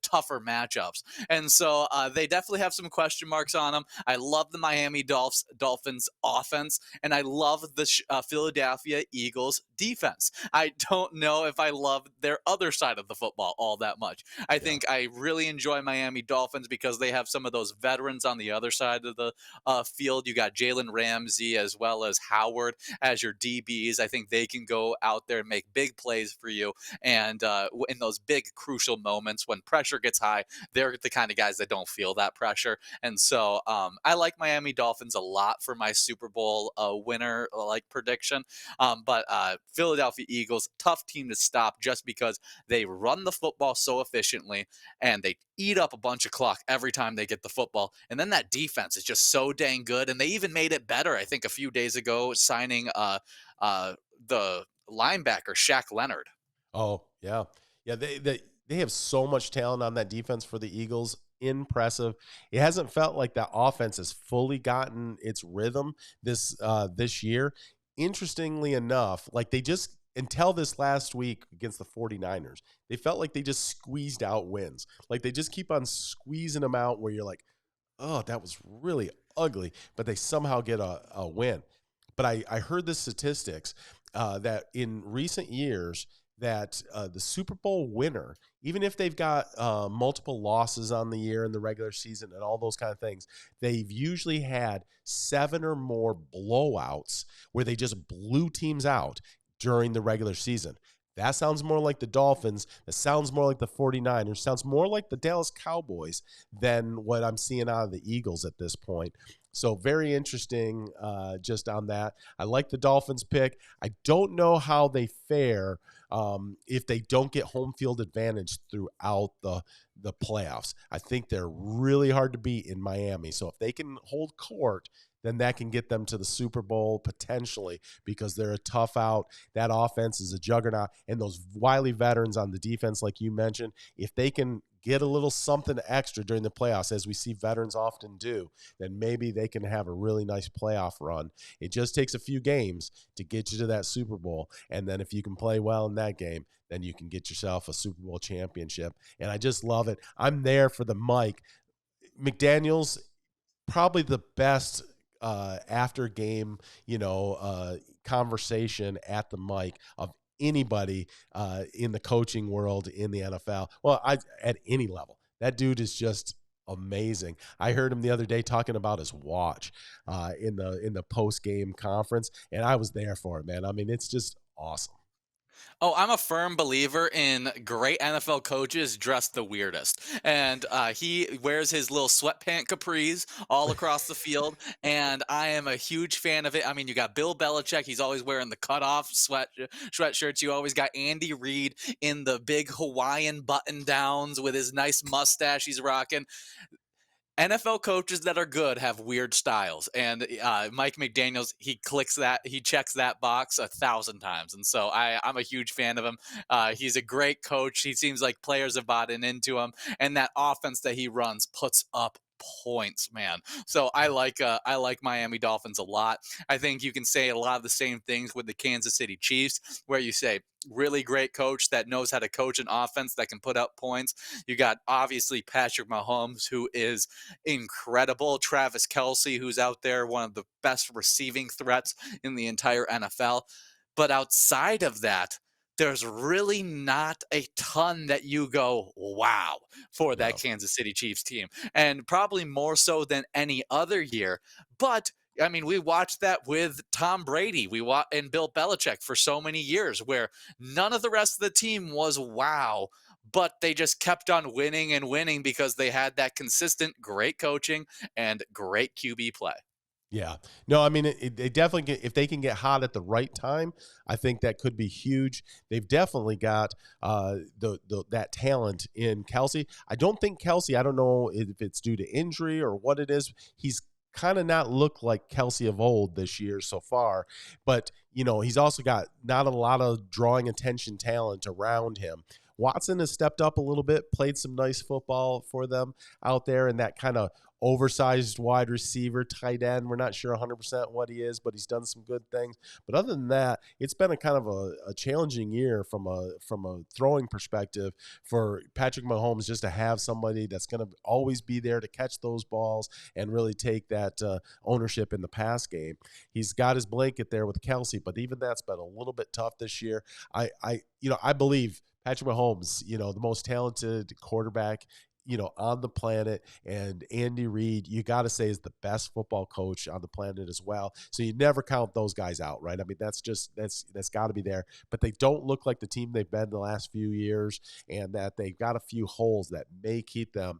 tougher matchups. And so they definitely have some question marks on them. I love the Dolphins offense, and I love the Philadelphia Eagles defense. I don't know if I love their other side of the football all that much. I Yeah. think I really enjoy Miami Dolphins because they have some of those veterans on the other side of the field. You got Jalen Ramsey as well as Howard as your DBs. I think they can go out there and make big plays for you. And in those big crucial moments when pressure gets high, they're the kind of guys that don't feel that pressure. And so I like Miami Dolphins a lot for my Super Bowl winner like prediction. But Philadelphia Eagles, tough team to stop just because they run the football so efficiently and they eat up a bunch of clock every time they get the football. And then that defense is just so dang good. And they even made it better, I think, a few days ago, signing uh, the linebacker, Shaq Leonard. Oh, yeah. Yeah, they have so much talent on that defense for the Eagles. Impressive. It hasn't felt like that offense has fully gotten its rhythm this year. Interestingly enough, like they just until this last week against the 49ers, they felt like they just squeezed out wins. Like they just keep on squeezing them out where you're like, "Oh, that was really ugly," but they somehow get a win. But I heard the statistics that in recent years that the Super Bowl winner, even if they've got multiple losses on the year in the regular season and all those kind of things, they've usually had 7 or more blowouts where they just blew teams out during the regular season. That sounds more like the Dolphins. That sounds more like the 49ers. Sounds more like the Dallas Cowboys than what I'm seeing out of the Eagles at this point. So very interesting just on that. I like the Dolphins pick. I don't know how they fare if they don't get home field advantage throughout the playoffs. I think they're really hard to beat in Miami. So if they can hold court, then that can get them to the Super Bowl potentially because they're a tough out. That offense is a juggernaut. And those wily veterans on the defense, like you mentioned, if they can get a little something extra during the playoffs, as we see veterans often do, then maybe they can have a really nice playoff run. It just takes a few games to get you to that Super Bowl. And then if you can play well in that game, then you can get yourself a Super Bowl championship. And I just love it. I'm there for the Mike. McDaniels, probably the best after game, conversation at the mic of anybody in the coaching world in the NFL. Well, at any level, that dude is just amazing. I heard him the other day talking about his watch in the post game conference, and I was there for it, man. I mean, it's just awesome. Oh, I'm a firm believer in great NFL coaches dress the weirdest. And he wears his little sweatpant capris all across the field. And I am a huge fan of it. I mean, you got Bill Belichick. He's always wearing the cutoff sweatshirts. You always got Andy Reid in the big Hawaiian button downs with his nice mustache he's rocking. NFL coaches that are good have weird styles, and Mike McDaniel's he checks that box 1,000 times, and so I'm a huge fan of him. He's a great coach. He seems like players have bought into him, and that offense that he runs puts up points, man. So I like Miami Dolphins a lot. I think you can say a lot of the same things with the Kansas City Chiefs, where you say really great coach that knows how to coach an offense that can put up points. You got obviously Patrick Mahomes, who is incredible. Travis Kelsey, who's out there, one of the best receiving threats in the entire NFL. But outside of that, there's really not a ton that you go, wow, for that No. Kansas City Chiefs team. And probably more so than any other year. But I mean, we watched that with Tom Brady, and Bill Belichick for so many years, where none of the rest of the team was wow, but they just kept on winning and winning because they had that consistent great coaching and great QB play. Yeah. No, I mean, they definitely get, if they can get hot at the right time, I think that could be huge. They've definitely got the that talent in Kelsey. I don't think Kelsey, I don't know if it's due to injury or what it is. He's kind of not looked like Kelsey of old this year so far, but he's also got not a lot of drawing attention talent around him. Watson has stepped up a little bit, played some nice football for them out there, and that kind of oversized wide receiver, tight end. We're not sure 100% what he is, but he's done some good things. But other than that, it's been a kind of a challenging year from a throwing perspective for Patrick Mahomes, just to have somebody that's going to always be there to catch those balls and really take that ownership in the pass game. He's got his blanket there with Kelsey, but even that's been a little bit tough this year. I believe Patrick Mahomes, the most talented quarterback on the planet, and Andy Reid, you got to say, is the best football coach on the planet as well. So you never count those guys out, right? I mean, that's got to be there. But they don't look like the team they've been the last few years, and that they've got a few holes that may keep them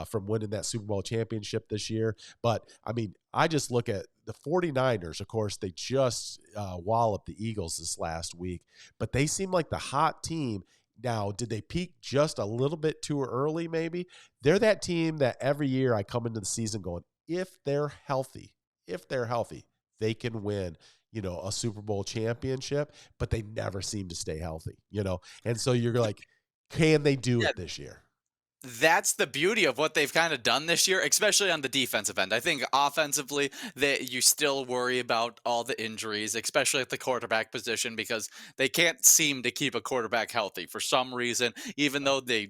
from winning that Super Bowl championship this year. But I mean, I just look at the 49ers. Of course, they just walloped the Eagles this last week, but they seem like the hot team. Now, did they peak just a little bit too early? Maybe. They're that team that every year I come into the season going, if they're healthy, they can win, a Super Bowl championship, but they never seem to stay healthy. And so you're like, can they do Yeah, it this year? that's the beauty of what they've kind of done this year, especially on the defensive end. I think offensively, that you still worry about all the injuries, especially at the quarterback position, because they can't seem to keep a quarterback healthy for some reason. Even though they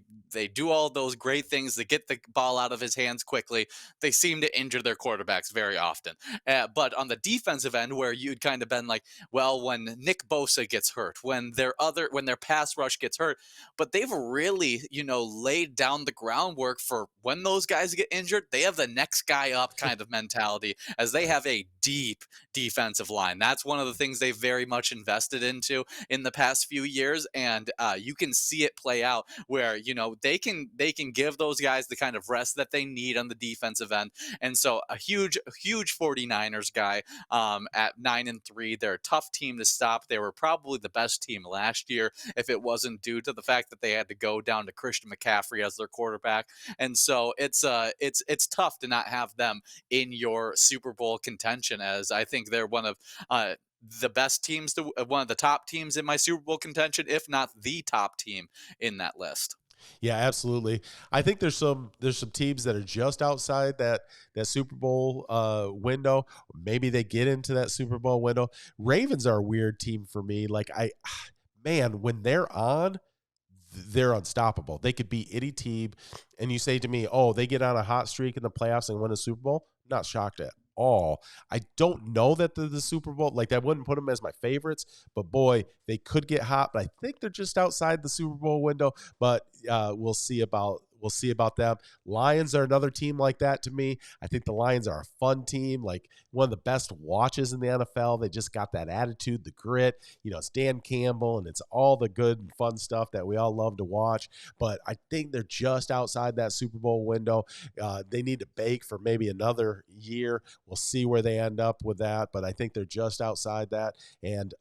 do all those great things to get the ball out of his hands quickly, they seem to injure their quarterbacks very often. But on the defensive end, where you'd kind of been like, well, when Nick Bosa gets hurt, when their pass rush gets hurt, but they've really, laid down the groundwork for when those guys get injured, they have the next guy up kind of mentality, as they have a deep defensive line. That's one of the things they've very much invested into in the past few years, and you can see it play out where they can give those guys the kind of rest that they need on the defensive end. And so a huge 49ers guy at 9-3. They're a tough team to stop. They were probably the best team last year if it wasn't due to the fact that they had to go down to Christian McCaffrey as their quarterback. And so it's tough to not have them in your Super Bowl contention, as I think they're one of the best teams, to one of the top teams in my Super Bowl contention, if not the top team in that list. Yeah, absolutely. I think there's some teams that are just outside that Super Bowl window. Maybe they get into that Super Bowl window. Ravens are a weird team for me. Like man, when they're on, they're unstoppable. They could beat any team. And you say to me, oh, they get on a hot streak in the playoffs and win a Super Bowl? Not shocked at all. I don't know that the Super Bowl, like I wouldn't put them as my favorites, but boy, they could get hot. But I think they're just outside the Super Bowl window. But we'll see about them. Lions are another team like that to me. I think the Lions are a fun team, like one of the best watches in the NFL. They just got that attitude, the grit. It's Dan Campbell, and it's all the good and fun stuff that we all love to watch. But I think they're just outside that Super Bowl window. They need to bake for maybe another year. We'll see where they end up with that, but I think they're just outside that. And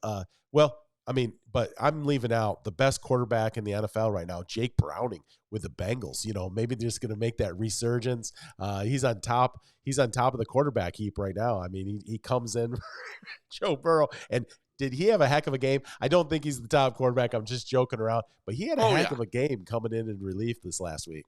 well, I mean, but I'm leaving out the best quarterback in the NFL right now, Jake Browning with the Bengals. Maybe they're just going to make that resurgence. He's on top. He's on top of the quarterback heap right now. I mean, he comes in Joe Burrow, and did he have a heck of a game? I don't think he's the top quarterback. I'm just joking around, but he had a Oh heck yeah. of a game coming in relief this last week.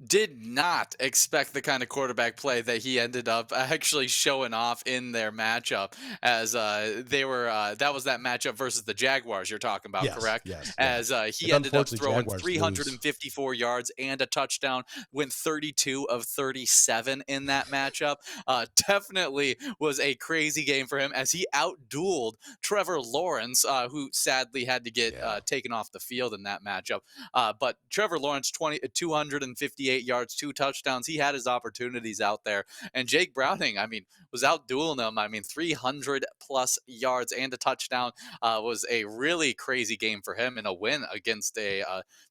Did not expect the kind of quarterback play that he ended up actually showing off in their matchup, as they were that was that matchup versus the Jaguars you're talking about, Yes, correct? yes, yeah. As And he ended up unfortunately, throwing Jaguars lose. 354 yards and a touchdown, went 32 of 37 in that matchup. Definitely was a crazy game for him, as he outdueled Trevor Lawrence, who sadly had to get Yeah. taken off the field in that matchup. But Trevor Lawrence, 258 98 yards, 2 touchdowns. He had his opportunities out there. And Jake Browning, I mean, was out dueling him. I mean, 300 plus yards and a touchdown was a really crazy game for him, and a win against a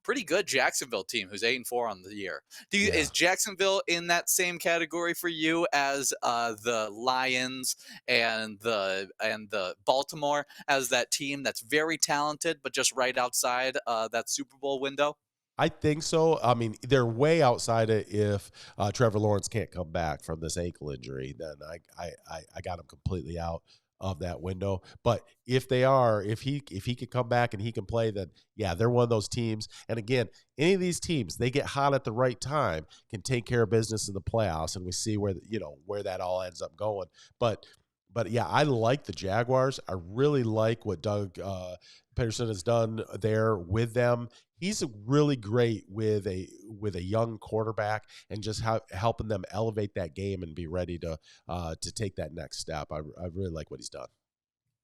pretty good Jacksonville team who's 8-4 on the year. Yeah. Is Jacksonville in that same category for you as the Lions and the Baltimore, as that team that's very talented but just right outside that Super Bowl window? I think so. I mean, they're way outside it if Trevor Lawrence can't come back from this ankle injury. Then I got him completely out of that window. But if they are, if he can come back and he can play, then yeah, they're one of those teams. And again, any of these teams, they get hot at the right time, can take care of business in the playoffs, and we see where where that all ends up going. But but yeah, I like the Jaguars. I really like what Doug Peterson has done there with them. He's really great with a young quarterback and just helping them elevate that game and be ready to take that next step. I really like what he's done.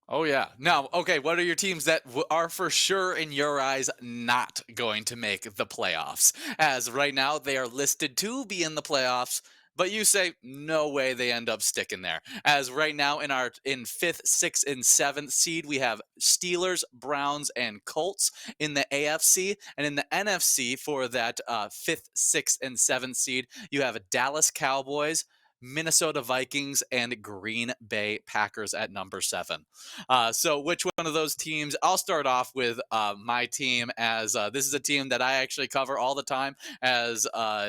Oh yeah. Now, okay, what are your teams that are for sure in your eyes not going to make the playoffs? As right now they are listed to be in the playoffs, but you say no way they end up sticking there. As right now in fifth, sixth, and seventh seed, we have Steelers, Browns, and Colts in the AFC, and in the NFC for that fifth, sixth, and seventh seed, you have Dallas Cowboys, Minnesota Vikings, and Green Bay Packers at number 7. So, which one of those teams? I'll start off with my team, as this is a team that I actually cover all the time. As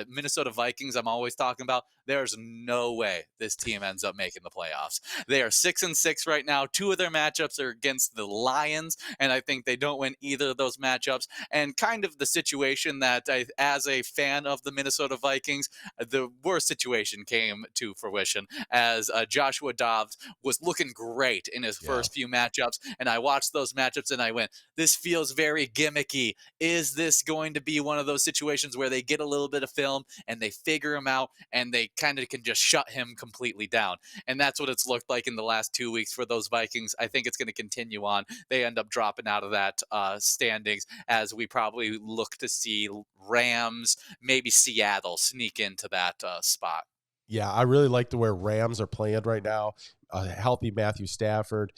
Minnesota Vikings, I'm always talking about. There's no way this team ends up making the playoffs. They are 6-6 right now. 2 of their matchups are against the Lions, and I think they don't win either of those matchups. And kind of the situation that, as a fan of the Minnesota Vikings, the worst situation came to fruition, as Joshua Dobbs was looking great in his Yeah. first few matchups. And I watched those matchups and I went, this feels very gimmicky. Is this going to be one of those situations where they get a little bit of film and they figure him out and they kind of can just shut him completely down? And that's what it's looked like in the last 2 weeks for those Vikings. I think it's going to continue on. They end up dropping out of that standings, as we probably look to see Rams, maybe Seattle sneak into that spot. Yeah, I really like the way Rams are playing right now. A healthy Matthew Stafford.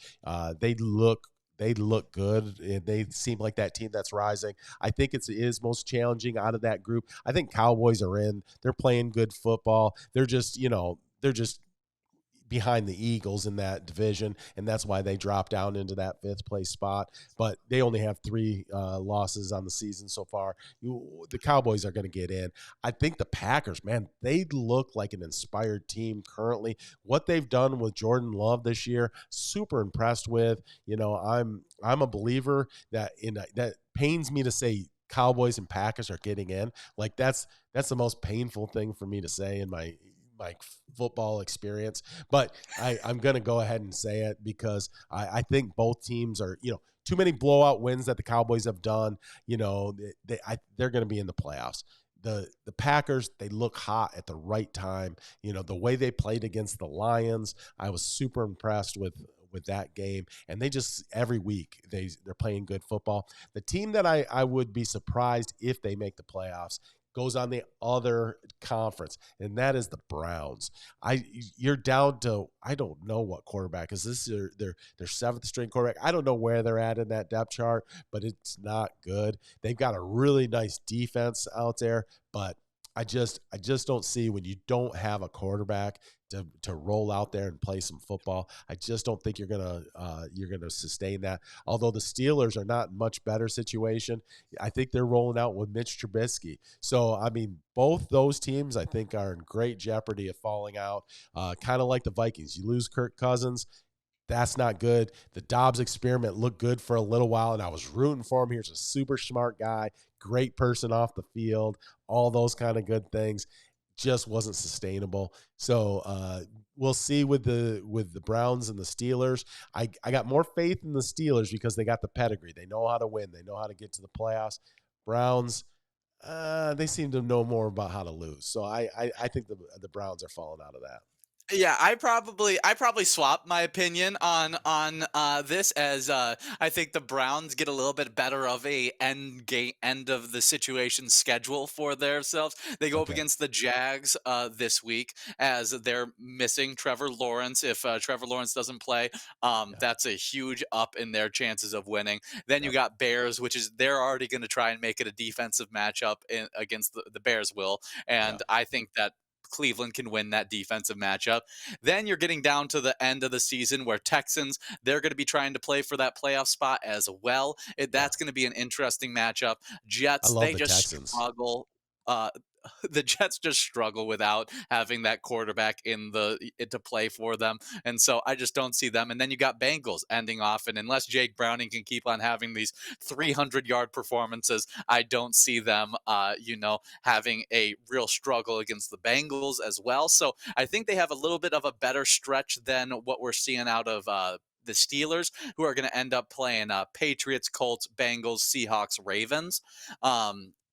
They look good, and they seem like that team that's rising. I think it is most challenging out of that group. I think Cowboys are in. They're playing good football. They're just behind the Eagles in that division, and that's why they dropped down into that fifth place spot. But they only have 3 losses on the season so far. The Cowboys are going to get in. I think the Packers, man, they look like an inspired team currently. What they've done with Jordan Love this year, super impressed with. I'm a believer that pains me to say Cowboys and Packers are getting in. Like that's the most painful thing for me to say in my football experience, but I'm going to go ahead and say it because I think both teams are, too many blowout wins that the Cowboys have done. They're going to be in the playoffs. The Packers, they look hot at the right time. The way they played against the Lions, I was super impressed with that game, and they just every week they're playing good football. The team that I would be surprised if they make the playoffs goes on the other conference, and that is the Browns. You're down to, I don't know what quarterback is this. Their seventh string quarterback. I don't know where they're at in that depth chart, but it's not good. They've got a really nice defense out there, but I just don't see, when you don't have a quarterback to roll out there and play some football. I just don't think you're gonna sustain that. Although the Steelers are not in much better situation, I think they're rolling out with Mitch Trubisky. So I mean, both those teams I think are in great jeopardy of falling out. Kind of like the Vikings, you lose Kirk Cousins. That's not good. The Dobbs experiment looked good for a little while, and I was rooting for him. Here's a super smart guy, great person off the field, all those kind of good things. Just wasn't sustainable. So we'll see with the Browns and the Steelers. I got more faith in the Steelers because they got the pedigree. They know how to win. They know how to get to the playoffs. Browns, they seem to know more about how to lose. So I think the Browns are falling out of that. Yeah, I probably swap my opinion on this as I think the Browns get a little bit better of a end of the situation schedule for themselves. They go up Okay. against the Jags this week as they're missing Trevor Lawrence. If Trevor Lawrence doesn't play, Yeah. that's a huge up in their chances of winning. Then you Yep. got Bears, which is they're already going to try and make it a defensive matchup against the Bears will, Yeah. and I think that Cleveland can win that defensive matchup. Then you're getting down to the end of the season where Texans, they're going to be trying to play for that playoff spot as well. Yeah. That's going to be an interesting matchup. I Jets, love they the just Texans. struggle. Uh, the Jets just struggle without having that quarterback to play for them, and so I just don't see them. And then you got Bengals ending off, and unless Jake Browning can keep on having these 300-yard performances, I don't see them, having a real struggle against the Bengals as well. So I think they have a little bit of a better stretch than what we're seeing out of the Steelers, who are going to end up playing Patriots, Colts, Bengals, Seahawks, Ravens.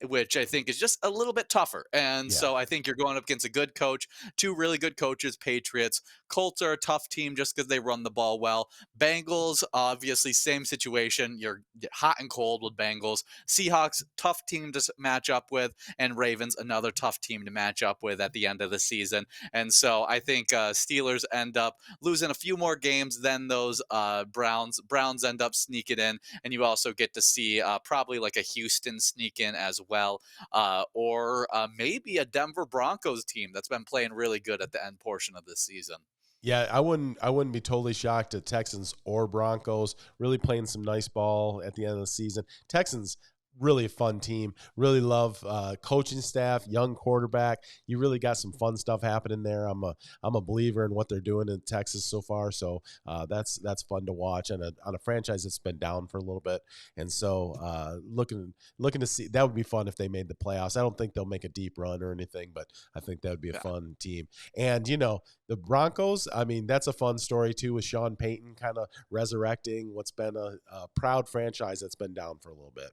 Which I think is just a little bit tougher. And Yeah. so I think you're going up against a good coach, two really good coaches, Patriots. Colts are a tough team just because they run the ball well. Bengals, obviously, same situation. You're hot and cold with Bengals. Seahawks, tough team to match up with. And Ravens, another tough team to match up with at the end of the season. And so I think Steelers end up losing a few more games than those Browns. Browns end up sneaking in, and you also get to see probably like a Houston sneak in as well, or maybe a Denver Broncos team that's been playing really good at the end portion of this season. Yeah, I wouldn't be totally shocked at Texans or Broncos really playing some nice ball at the end of the season. Texans really a fun team. Really love coaching staff, young quarterback. You really got some fun stuff happening there. I'm a believer in what they're doing in Texas so far. So that's fun to watch on a franchise that's been down for a little bit. And so looking to see, that would be fun if they made the playoffs. I don't think they'll make a deep run or anything, but I think that would be a Yeah. fun team. And the Broncos, I mean, that's a fun story too, with Sean Payton kind of resurrecting what's been a proud franchise that's been down for a little bit.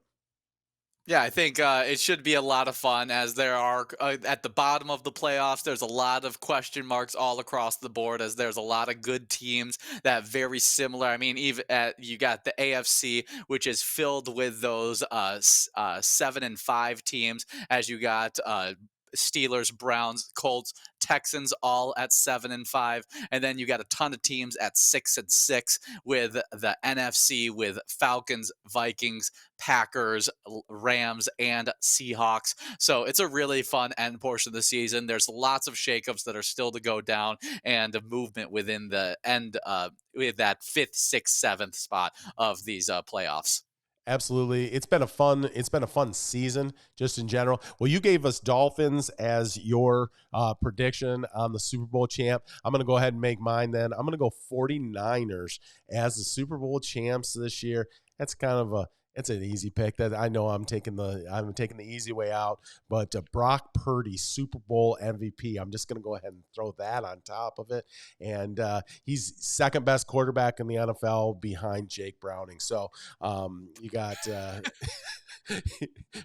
Yeah, I think it should be a lot of fun as there are at the bottom of the playoffs. There's a lot of question marks all across the board as there's a lot of good teams that very similar. I mean, even you got the AFC, which is filled with those 7-5 teams, as you got Steelers, Browns, Colts, Texans all at 7-5, and then you got a ton of teams at 6-6 with the NFC with Falcons, Vikings, Packers, Rams, and Seahawks. So it's a really fun end portion of the season. There's lots of shakeups that are still to go down and a movement within the end with that fifth, sixth, seventh spot of these playoffs. Absolutely. It's been a fun season just in general. Well, you gave us Dolphins as your prediction on the Super Bowl champ. I'm going to go ahead and make mine then. I'm going to go 49ers as the Super Bowl champs this year. That's kind of it's an easy pick. That I know I'm taking the easy way out, but Brock Purdy, Super Bowl MVP. I'm just going to go ahead and throw that on top of it, and he's second best quarterback in the NFL behind Jake Browning. So you got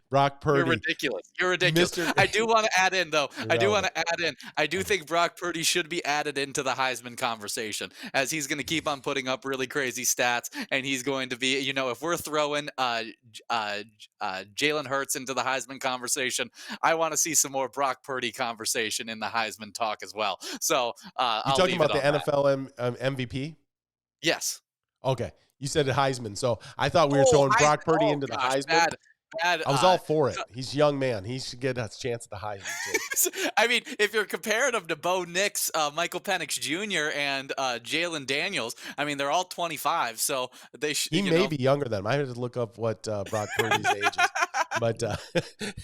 Brock You're Purdy, ridiculous. You're ridiculous. Mister I do want to add in, though. I do want Irrelevant. to add in. I do Uh-huh. think Brock Purdy should be added into the Heisman conversation as he's going to keep on putting up really crazy stats, and he's going to be, if we're throwing Jalen Hurts into the Heisman conversation, I want to see some more Brock Purdy conversation in the Heisman talk as well. So You I'll talking leave it about the on that. NFL MVP? Yes. Okay, you said Heisman, so I thought we were Oh, throwing Brock Heisman. Purdy Oh into the gosh, Heisman. bad, bad. I was all for it. He's a young man. He should get a chance at the Heisman too. I mean, if you're comparing them to Bo Nix, Michael Penix Jr., and Jalen Daniels, I mean, they're all 25, so they He may be younger than him. I had to look up what Brock Purdy's age is, but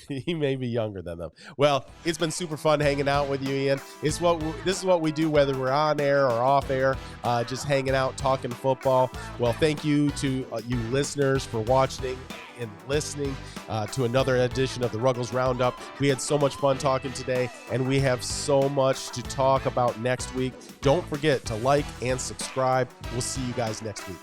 he may be younger than them. Well, it's been super fun hanging out with you, Ian. This is what we do, whether we're on air or off air, just hanging out, talking football. Well, thank you to you listeners for watching and listening to another edition of the Ruggles Round Up. We had so much fun talking today, and we have so much to talk about next week. Don't forget to like and subscribe. We'll see you guys next week.